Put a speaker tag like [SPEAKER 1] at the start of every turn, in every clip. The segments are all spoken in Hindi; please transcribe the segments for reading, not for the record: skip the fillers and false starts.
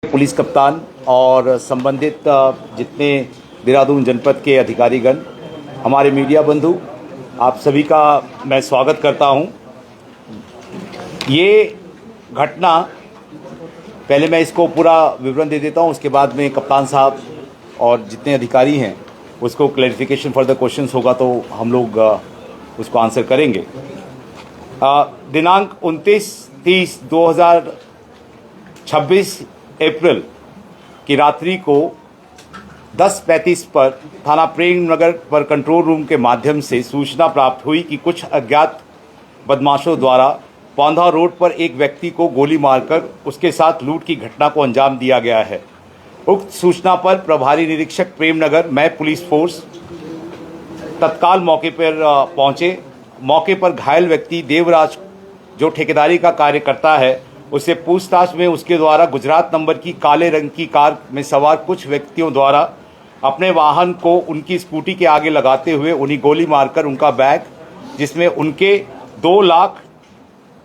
[SPEAKER 1] पुलिस कप्तान और संबंधित जितने देहरादून जनपद के अधिकारीगण, हमारे मीडिया बंधु, आप सभी का मैं स्वागत करता हूं। ये घटना, पहले मैं इसको पूरा विवरण दे देता हूं, उसके बाद में कप्तान साहब और जितने अधिकारी हैं उसको क्लैरिफिकेशन फर्दर क्वेश्चंस होगा तो हम लोग उसको आंसर करेंगे। दिनांक 29/30/2026 अप्रैल की रात्रि को 10:35 पर थाना प्रेम नगर पर कंट्रोल रूम के माध्यम से सूचना प्राप्त हुई कि कुछ अज्ञात बदमाशों द्वारा पौंधा रोड पर एक व्यक्ति को गोली मारकर उसके साथ लूट की घटना को अंजाम दिया गया है। उक्त सूचना पर प्रभारी निरीक्षक प्रेम नगर मैं पुलिस फोर्स तत्काल मौके पर पहुंचे। मौके पर घायल व्यक्ति देवराज, जो ठेकेदारी का कार्य करता है, उससे पूछताछ में उसके द्वारा गुजरात नंबर की काले रंग की कार में सवार कुछ व्यक्तियों द्वारा अपने वाहन को उनकी स्कूटी के आगे लगाते हुए उन्हें गोली मारकर उनका बैग, जिसमें उनके 2 लाख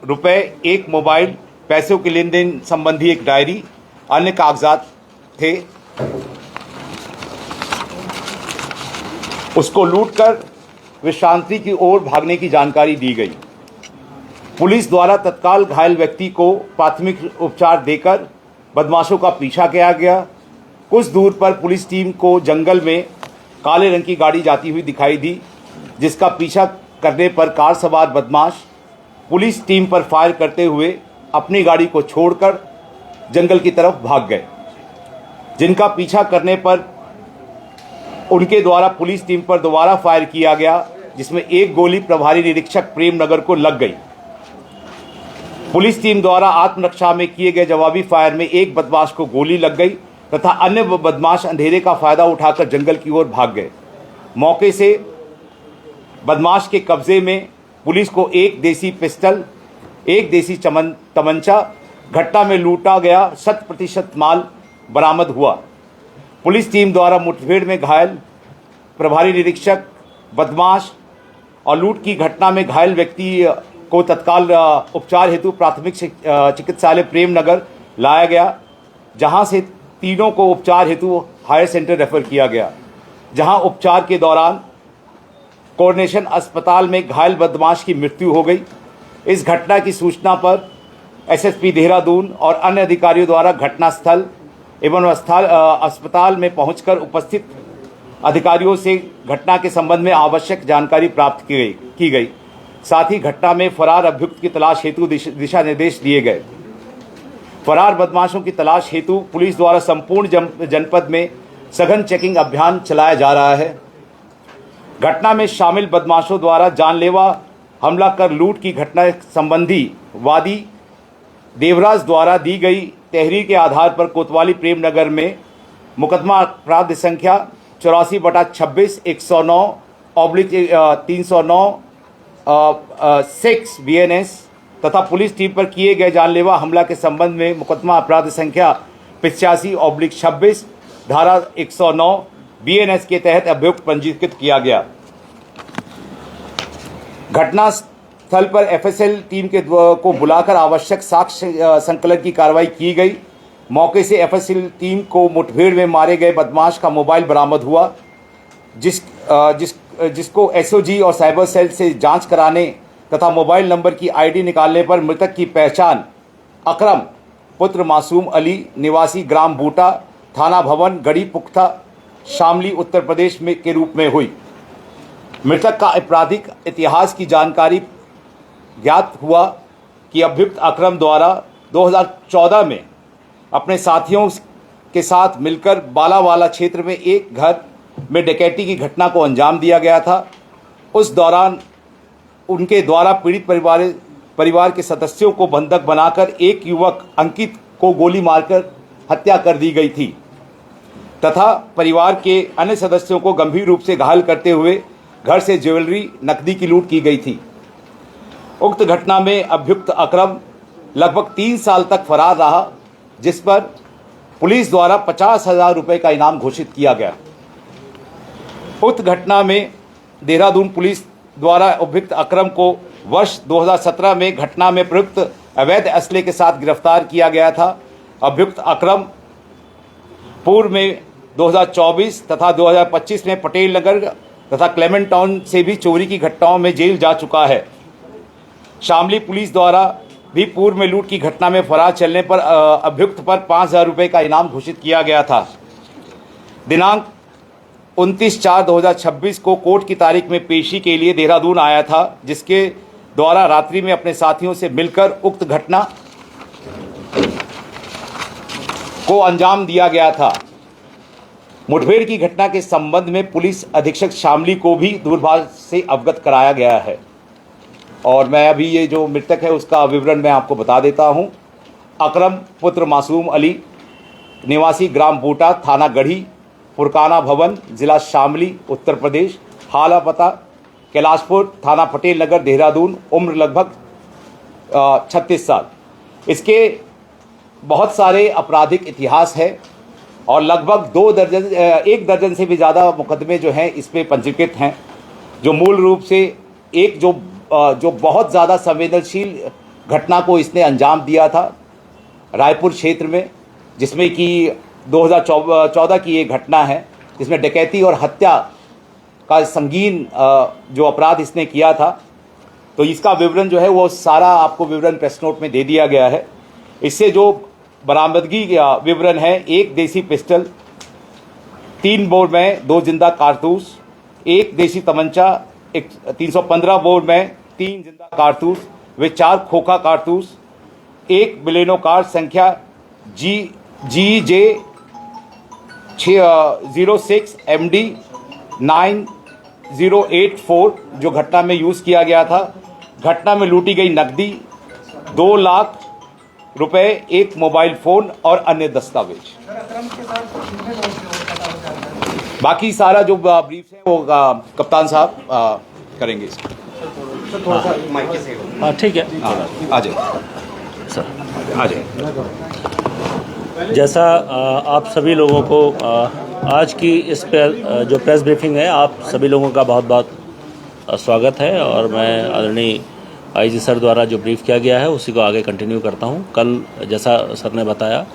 [SPEAKER 1] रुपए, एक मोबाइल, पैसों के लेन देन संबंधी एक डायरी, अन्य कागजात थे, उसको लूटकर विश्रांति की ओर भागने की जानकारी दी गई। पुलिस द्वारा तत्काल घायल व्यक्ति को प्राथमिक उपचार देकर बदमाशों का पीछा किया गया। कुछ दूर पर पुलिस टीम को जंगल में काले रंग की गाड़ी जाती हुई दिखाई दी, जिसका पीछा करने पर कार सवार बदमाश पुलिस टीम पर फायर करते हुए अपनी गाड़ी को छोड़कर जंगल की तरफ भाग गए, जिनका पीछा करने पर उनके द्वारा पुलिस टीम पर दोबारा फायर किया गया, जिसमें एक गोली प्रभारी निरीक्षक प्रेम नगर को लग गई। पुलिस टीम द्वारा आत्मरक्षा में किए गए जवाबी फायर में एक बदमाश को गोली लग गई तथा अन्य बदमाश अंधेरे का फायदा उठाकर जंगल की ओर भाग गए। मौके से बदमाश के कब्जे में पुलिस को एक देसी पिस्टल, एक देसी तमंचा, घटना में लूटा गया 100% माल बरामद हुआ। पुलिस टीम द्वारा मुठभेड़ में घायल प्रभारी निरीक्षक, बदमाश और लूट की घटना में घायल व्यक्ति को तत्काल उपचार हेतु प्राथमिक चिकित्सालय प्रेम नगर लाया गया, जहां से तीनों को उपचार हेतु हायर सेंटर रेफर किया गया, जहां उपचार के दौरान कोऑर्डिनेशन अस्पताल में घायल बदमाश की मृत्यु हो गई। इस घटना की सूचना पर एसएसपी देहरादून और अन्य अधिकारियों द्वारा घटनास्थल एवं अस्पताल में पहुंचकर उपस्थित अधिकारियों से घटना के संबंध में आवश्यक जानकारी प्राप्त की गई। साथ ही घटना में फरार अभियुक्त की तलाश हेतु दिशा निर्देश दिए गए। फरार बदमाशों की तलाश हेतु पुलिस द्वारा संपूर्ण जनपद में सघन चेकिंग अभियान चलाया जा रहा है। घटना में शामिल बदमाशों द्वारा जानलेवा हमला कर लूट की घटना संबंधी वादी देवराज द्वारा दी गई तहरीर के आधार पर कोतवाली प्रेम नगर में मुकदमा अपराध संख्या 84/26 109/309 6 BNS तथा पुलिस टीम पर किए गए जानलेवा हमला के संबंध में मुकदमा अपराध संख्या 85/26 धारा 109 BNS के तहत अभियुक्त पंजीकृत किया गया। घटना स्थल पर FSL टीम को बुलाकर आवश्यक साक्ष्य संकलन की कार्रवाई की गई। मौके से FSL टीम को मुठभेड़ में मारे गए बदमाश का मोबाइल बरामद हुआ, जिसको SOG और साइबर सेल से जांच कराने तथा मोबाइल नंबर की ID निकालने पर मृतक की पहचान अकरम पुत्र मासूम अली निवासी ग्राम बूटा, थाना भवन, गढ़ी पुख्ता, शामली, उत्तर प्रदेश में के रूप में हुई। मृतक का आपराधिक इतिहास की जानकारी ज्ञात हुआ कि अभियुक्त अकरम द्वारा 2014 में अपने साथियों के साथ मिलकर बालावाला क्षेत्र में एक घर में डकैती की घटना को अंजाम दिया गया था। उस दौरान उनके द्वारा पीड़ित परिवार के सदस्यों को बंधक बनाकर एक युवक अंकित को गोली मारकर हत्या कर दी गई थी तथा परिवार के अन्य सदस्यों को गंभीर रूप से घायल करते हुए घर से ज्वेलरी, नकदी की लूट की गई थी। उक्त घटना में अभियुक्त अकरम लगभग 3 साल तक फरार रहा, जिस पर पुलिस द्वारा 50,000 रुपये का इनाम घोषित किया गया। उक्त घटना में देहरादून पुलिस द्वारा अभियुक्त अकरम को वर्ष 2017 में घटना में प्रयुक्त अवैध असले के साथ गिरफ्तार किया गया था। अभियुक्त अकरम पूर्व में 2024 तथा 2025 में पटेल नगर तथा क्लेमेंट टाउन से भी चोरी की घटनाओं में जेल जा चुका है। शामली पुलिस द्वारा भी पूर्व में लूट की घटना में फरार चलने पर अभियुक्त पर 5,000 रुपये का इनाम घोषित किया गया था। दिनांक 29/4/2026 को कोर्ट की तारीख में पेशी के लिए देहरादून आया था, जिसके द्वारा रात्रि में अपने साथियों से मिलकर उक्त घटना को अंजाम दिया गया था। मुठभेड़ की घटना के संबंध में पुलिस अधीक्षक शामली को भी दूरभाष से अवगत कराया गया है। और मैं अभी ये जो मृतक है उसका विवरण मैं आपको बता देता हूं। अकरम पुत्र मासूम अली, निवासी ग्राम बूटा, थाना गढ़ी, फुरकाना भवन, जिला शामली, उत्तर प्रदेश। हाल पता कैलाशपुर, थाना पटेल नगर, देहरादून। उम्र लगभग 36 साल। इसके बहुत सारे आपराधिक इतिहास है और लगभग 1 दर्जन से भी ज़्यादा मुकदमे जो हैं इस पे पंजीकृत हैं, जो मूल रूप से एक जो बहुत ज़्यादा संवेदनशील घटना को इसने अंजाम दिया था रायपुर क्षेत्र में, जिसमें कि 2014 की ये घटना है, जिसमें डकैती और हत्या का संगीन जो अपराध इसने किया था। तो इसका विवरण जो है वो सारा आपको विवरण प्रेस नोट में दे दिया गया है। इससे जो बरामदगी का विवरण है, 1 देसी पिस्टल, 3 बोर में 2 जिंदा कारतूस, 1 देसी तमंचा, 315 बोर में 3 जिंदा कारतूस व 4 खोखा कारतूस, 1 बिलेनो कार संख्या GJ 06 MD 9084 जो घटना में यूज़ किया गया था। घटना में लूटी गई नकदी 2 लाख रुपए, 1 मोबाइल फ़ोन और अन्य दस्तावेज। बाकी सारा जो ब्रीफ है वो कप्तान साहब करेंगे।
[SPEAKER 2] हाँ ठीक है,
[SPEAKER 1] आ जाए
[SPEAKER 2] सर,
[SPEAKER 1] आ जाए।
[SPEAKER 2] जैसा आप सभी लोगों को आज की इस जो प्रेस ब्रीफिंग है, आप सभी लोगों का बहुत बहुत स्वागत है। और मैं आदरणीय आईजी सर द्वारा जो ब्रीफ किया गया है उसी को आगे कंटिन्यू करता हूं। कल जैसा सर ने बताया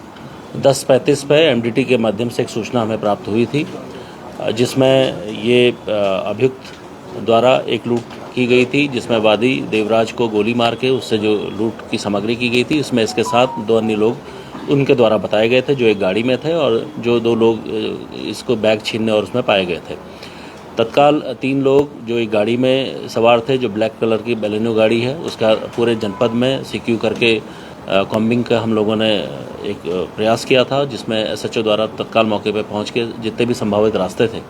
[SPEAKER 2] 10:35 पे एमडीटी के माध्यम से एक सूचना हमें प्राप्त हुई थी, जिसमें ये अभियुक्त द्वारा एक लूट की गई थी, जिसमें वादी देवराज को गोली मार के उससे जो लूट की सामग्री की गई थी, इसमें इसके साथ 2 अन्य लोग उनके द्वारा बताए गए थे जो एक गाड़ी में थे, और जो 2 लोग इसको बैग छीनने और उसमें पाए गए थे। तत्काल 3 लोग जो एक गाड़ी में सवार थे, जो ब्लैक कलर की बेलेनो गाड़ी है, उसका पूरे जनपद में सीक्यू करके कॉम्बिंग का हम लोगों ने एक प्रयास किया था, जिसमें एसएचओ द्वारा तत्काल मौके पर पहुंच के जितने भी संभावित रास्ते थे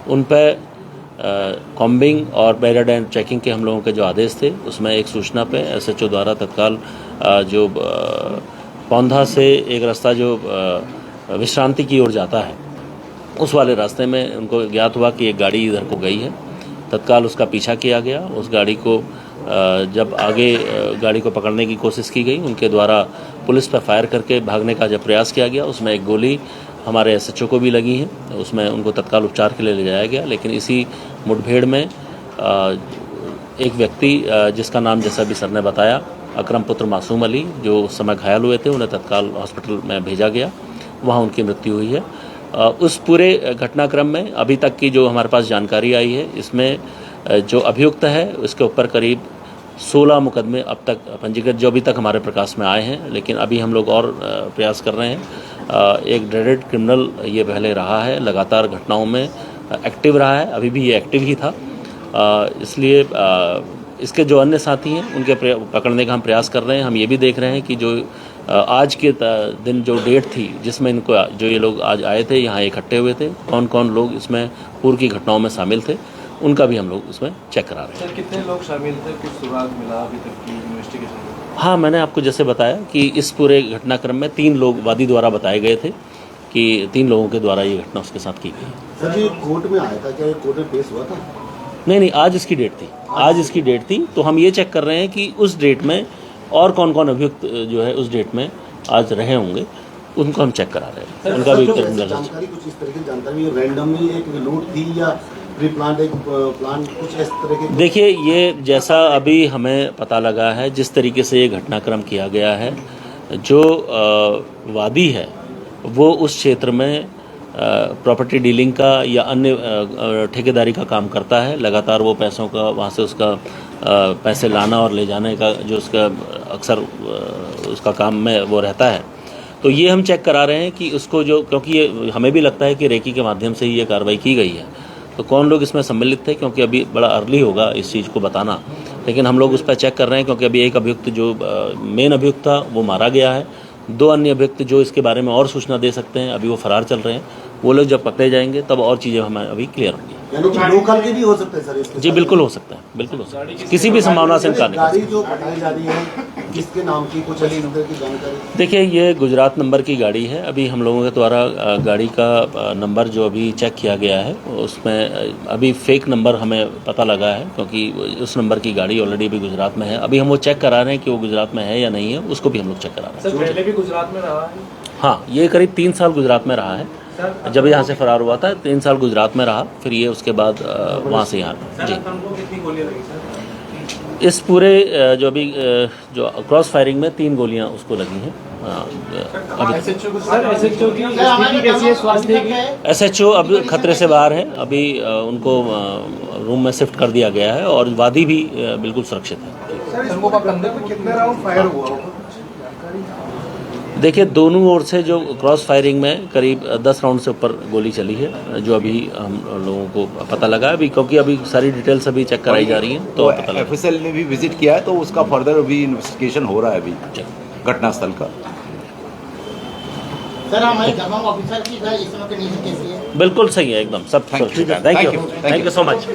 [SPEAKER 2] उन पर कॉम्बिंग और बैरियर एंड चेकिंग के हम लोगों के जो आदेश थे, उसमें एक सूचना पे एसएचओ द्वारा तत्काल जो पौंधा से एक रास्ता जो विश्रांति की ओर जाता है, उस वाले रास्ते में उनको ज्ञात हुआ कि एक गाड़ी इधर को गई है। तत्काल उसका पीछा किया गया। उस गाड़ी को जब आगे गाड़ी को पकड़ने की कोशिश की गई, उनके द्वारा पुलिस पर फायर करके भागने का जब प्रयास किया गया, उसमें एक गोली हमारे एसएचओ को भी लगी है। उसमें उनको तत्काल उपचार के लिए ले जाया गया। लेकिन इसी मुठभेड़ में एक व्यक्ति जिसका नाम जैसा भी सर ने बताया अकरम पुत्र मासूम अली, जो उस समय घायल हुए थे, उन्हें तत्काल हॉस्पिटल में भेजा गया, वहाँ उनकी मृत्यु हुई है। उस पूरे घटनाक्रम में अभी तक की जो हमारे पास जानकारी आई है, इसमें जो अभियुक्त है उसके ऊपर करीब 16 मुकदमे अब तक पंजीकृत जो अभी तक हमारे प्रकाश में आए हैं। लेकिन अभी हम लोग और प्रयास कर रहे हैं। एक ड्रेडेड क्रिमिनल ये पहले रहा है, लगातार घटनाओं में एक्टिव रहा है, अभी भी ये एक्टिव ही था। इसलिए इसके जो अन्य साथी हैं उनके पकड़ने का हम प्रयास कर रहे हैं। हम ये भी देख रहे हैं कि जो आज के दिन जो डेट थी जिसमें इनको जो ये लोग आज आए थे, यहाँ इकट्ठे हुए थे, कौन कौन लोग इसमें पूर्व की घटनाओं में शामिल थे, उनका भी हम लोग इसमें चेक करा रहे हैं।
[SPEAKER 3] सर कितने लोग शामिल थे, कुछ सुराग मिला अभी तक की इन्वेस्टिगेशन में?
[SPEAKER 2] हाँ, मैंने आपको जैसे बताया कि इस पूरे घटनाक्रम में 3 लोग वादी द्वारा बताए गए थे कि 3 लोगों के द्वारा ये घटना उसके साथ की गई।
[SPEAKER 4] सर ये कोर्ट में आया था, क्या ये कोर्ट में पेश हुआ था?
[SPEAKER 2] नहीं, आज इसकी डेट थी। आज इसकी डेट थी, तो हम ये चेक कर रहे हैं कि उस डेट में और कौन कौन अभियुक्त जो है उस डेट में आज रहे होंगे, उनको हम चेक करा रहे हैं। उनका भी
[SPEAKER 4] जानकारी कुछ इस तरह की जानकारी रैंडमली एक लूट थी या प्री प्लान एक प्लान कुछ इस तरह के?
[SPEAKER 2] देखिए, ये जैसा अभी हमें पता लगा है, जिस तरीके से ये घटनाक्रम किया गया है, जो वादी है वो उस क्षेत्र में प्रॉपर्टी डीलिंग का या अन्य ठेकेदारी का काम करता है। लगातार वो पैसों का वहाँ से उसका पैसे लाना और ले जाने का जो उसका अक्सर उसका काम में वो रहता है। तो ये हम चेक करा रहे हैं कि उसको जो, क्योंकि ये हमें भी लगता है कि रेकी के माध्यम से ही ये कार्रवाई की गई है, तो कौन लोग इसमें सम्मिलित थे, क्योंकि अभी बड़ा अर्ली होगा इस चीज़ को बताना, लेकिन हम लोग उस पर चेक कर रहे हैं। क्योंकि अभी एक अभियुक्त जो मेन अभियुक्त था वो मारा गया है, 2 अन्य अभियुक्त जो इसके बारे में और सूचना दे सकते हैं अभी वो फरार चल रहे हैं। वो लोग जब पकड़े जाएंगे तब और चीज़ें हमें अभी क्लियर होंगी।
[SPEAKER 4] यानी कि लोकल के भी हो सकते हैं सर इसके
[SPEAKER 2] जी बिल्कुल हो सकता है, बिल्कुल हो सकता है, किसी भी संभावना से इनकार नहीं कर
[SPEAKER 4] गाड़ी
[SPEAKER 2] सकते।
[SPEAKER 4] जो बताई जा रही है किसके नाम की, कुछ अली नंबर की जानकारी?
[SPEAKER 2] देखिए ये गुजरात नंबर की गाड़ी है। अभी हम लोगों के द्वारा गाड़ी का नंबर जो अभी चेक किया गया है उसमें अभी फेक नंबर हमें पता लगा है, क्योंकि उस नंबर की गाड़ी ऑलरेडी अभी गुजरात में है। अभी हम वो चेक करा रहे हैं कि वो गुजरात में है या नहीं है, उसको भी हम लोग चेक करा रहे हैं।
[SPEAKER 3] सर पहले भी गुजरात में रहा है?
[SPEAKER 2] हाँ, ये करीब 3 साल गुजरात में रहा है। जब यहाँ से फरार हुआ था 3 साल गुजरात में रहा, फिर ये उसके बाद वहाँ से यहाँ जी।
[SPEAKER 3] कितनी गोलियां लगी सर?
[SPEAKER 2] इस पूरे जो अभी जो क्रॉस फायरिंग में 3 गोलियां उसको लगी हैं। अभी
[SPEAKER 3] सर एसएचओ की स्थिति कैसी है स्वास्थ्य की?
[SPEAKER 2] एसएचओ अब खतरे से बाहर है। अभी उनको रूम में शिफ्ट कर दिया गया है और वादी भी बिल्कुल सुरक्षित है।
[SPEAKER 3] सर इनको कंधे पे कितने राउंड फायर हुआ?
[SPEAKER 2] देखिए दोनों ओर से जो क्रॉस फायरिंग में करीब 10 राउंड से ऊपर गोली चली है, जो अभी हम लोगों को पता लगा है अभी, क्योंकि अभी सारी डिटेल्स अभी चेक कराई जा रही हैं तो पता लगा।
[SPEAKER 1] एफएसएल ने भी विजिट किया है, तो उसका फर्दर अभी इन्वेस्टिगेशन हो रहा है अभी घटनास्थल का।
[SPEAKER 5] सर हमारे दबंग ऑफिसर की सर इस समय कंडीशन कैसी है?
[SPEAKER 2] बिल्कुल सही है, एकदम सब ठीक है। Thank you so much.